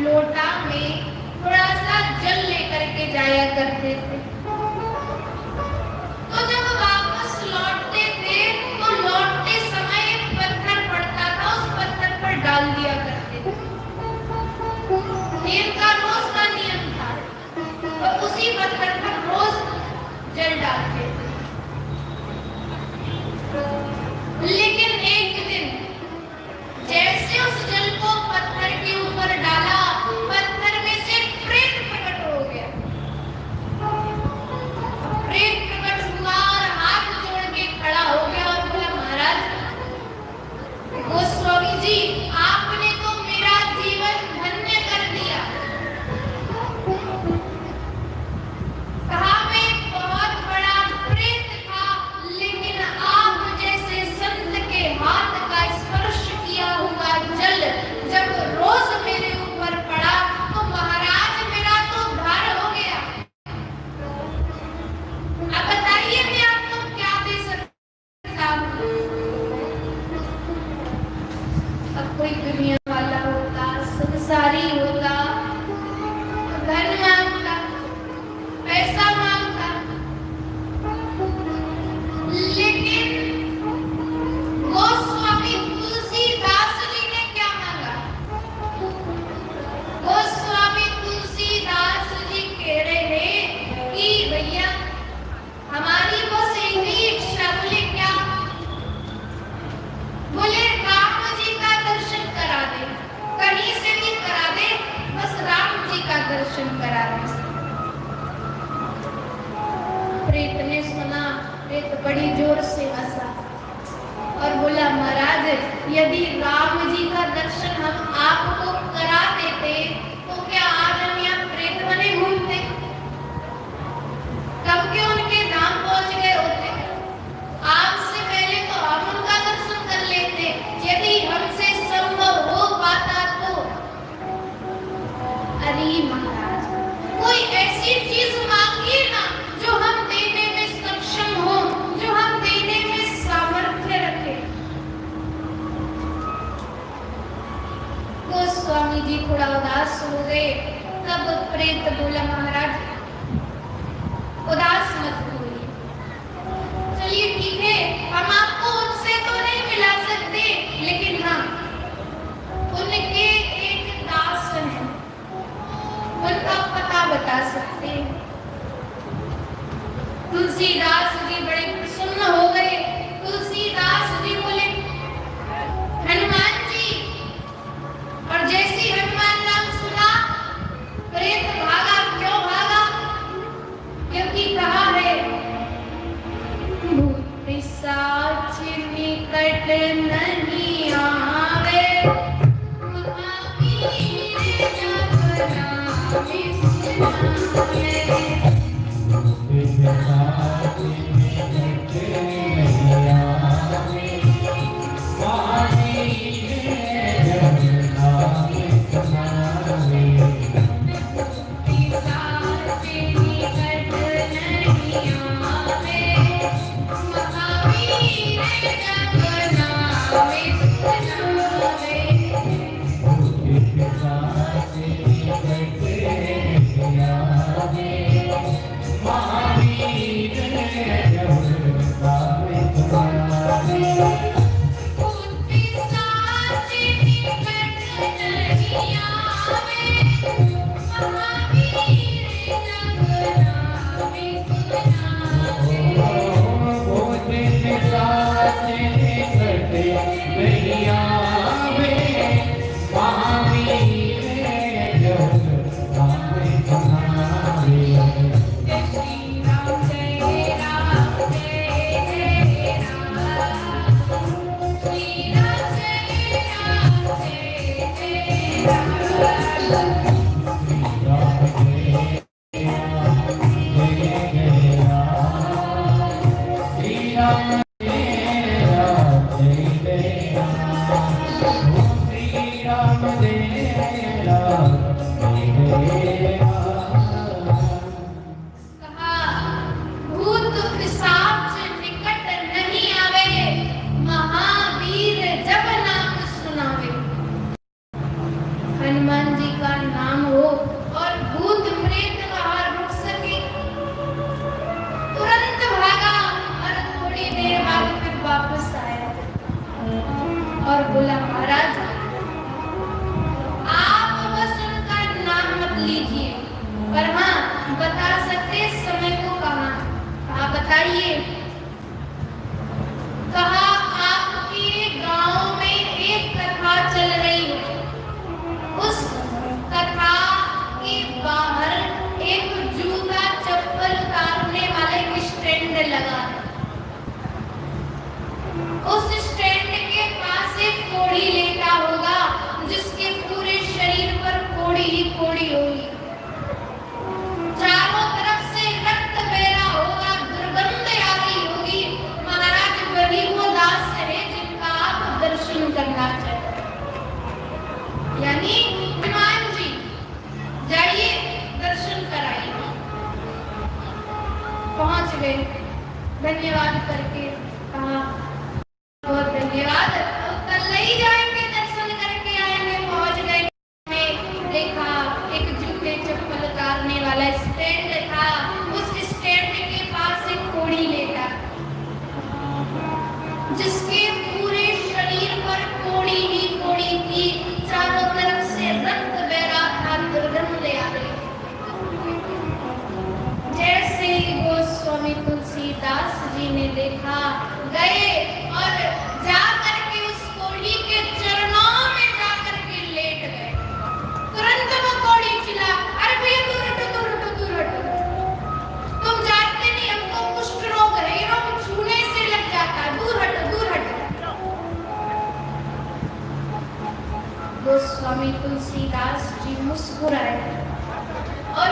लोटा में थोड़ा सा जल लेकर के जाया करते थे। तो जब वापस लौटते थे तो लौटते समय एक पत्थर पड़ता था, उस पत्थर पर डाल दिया करते थे। इनका रोज का नियम था, तो उसी पत्थर पर रोज जल डालते थे। लेकिन एक दिन जैसे उस जल को पत्थर के ऊपर डाला, पत्थर में से प्रेत प्रकट हो गया। प्रेत प्रकट हुआ और हाथ जोड़ के खड़ा हो गया और बोला, महाराज गोस्वामी जी, आपने तो मेरा जीवन धन्य कर दिया। कहा मैं बहुत बड़ा प्रेत था, लेकिन आप जैसे संत के हाथ का स्पर्श किया हुआ जल जब रोज मेरे ऊपर पड़ा तो महाराज मेरा तो उद्धार हो गया। अब बताइए मैं आपको क्या दे सकता हूँ। अब कोई दुनिया वाला होता, संसारी होता, धन मांगता, पैसा मांगता, लेकिन गोस्वामी तुलसीदास जी ने क्या मांगा? गोस्वामी तुलसीदास जी कह रहे हैं कि भैया हमारी बस एक ही इच्छा। बोले क्या? बोले राम जी का दर्शन करा दे, कहीं से भी करा दे, बस राम जी का दर्शन करा दे। प्रेत ने सुना, प्रेत बड़ी जोर से हंसा और बोला, महाराज यदि राम जी का दर्शन हम आपको करा देते तो क्या आज हम यहाँ प्रेत बने घूमते? कब के उनके धाम पहुंच गए होते। आपसे पहले तो हम उनका दर्शन कर लेते, यदि हमसे संभव हो पाता तो। अरे महाराज, कोई ऐसी चीज मांगिए ना जो हम देने में सक्षम हो, जो हम देने में सामर्थ्य रखें। गोस्वामी जी थोड़ा उदास हो गए। तब प्रेत बोला, महाराज उदास मत होइए, चलिए ठीक है, हम आपको उनसे तो नहीं मिला सकते, लेकिन हाँ उनके एक दास हैं, उनका पता बता सकते हैं। तुलसीदास जी बड़े प्रसन्न हो गए। तुलसीदास जी बोले, हनुमान जी, और जैसी हनुमान नाम सुना प्रेत भागा। क्यों भागा? क्योंकि कहा है भूत पिशाच निकट नहीं आवे, महावीर जब नाम सुनावे। हनुमान जी का वही लेटा होगा जिसके पूरे शरीर पर कोड़ी ही कोड़ी होगी, चारों तरफ से रक्त बह रहा होगा, दुर्गंध आ रही होगी। महाराज वही वो दास है जिनका आप दर्शन करना चाहते, यानी हनुमान जी जाइए दर्शन कराइए। पहुंच गए, धन्यवाद करके कहा बहुत धन्यवाद, कल नहीं जाएंगे, दर्शन करके आएंगे। पहुंच गए, देखा एक जूते चप्पल उतारने वाला स्टैंड था, उस स्टैंड के पास एक कोड़ी लेटा जिसके पूरे शरीर पर कोड़ी ही कोड़ी थी, चारों तरफ से रक्त बह रहा था, दुर्गंध आ रही। जैसे ही गोस्वामी तुलसीदास जी ने देखा, गए और जाकर के उस कोड़ी के चरणों में जाकर के लेट गए। तुरंत वो कोड़ी चिल्ला, अरे भैया दूर हटो, दूर हटो, दूर हटो, तुम जानते नहीं हमको कुष्ठ रोग है, ये रोग छूने से लग जाता है, दूर हटो, दूर हटो। गोस्वामी तुलसीदास जी मुस्कुराए और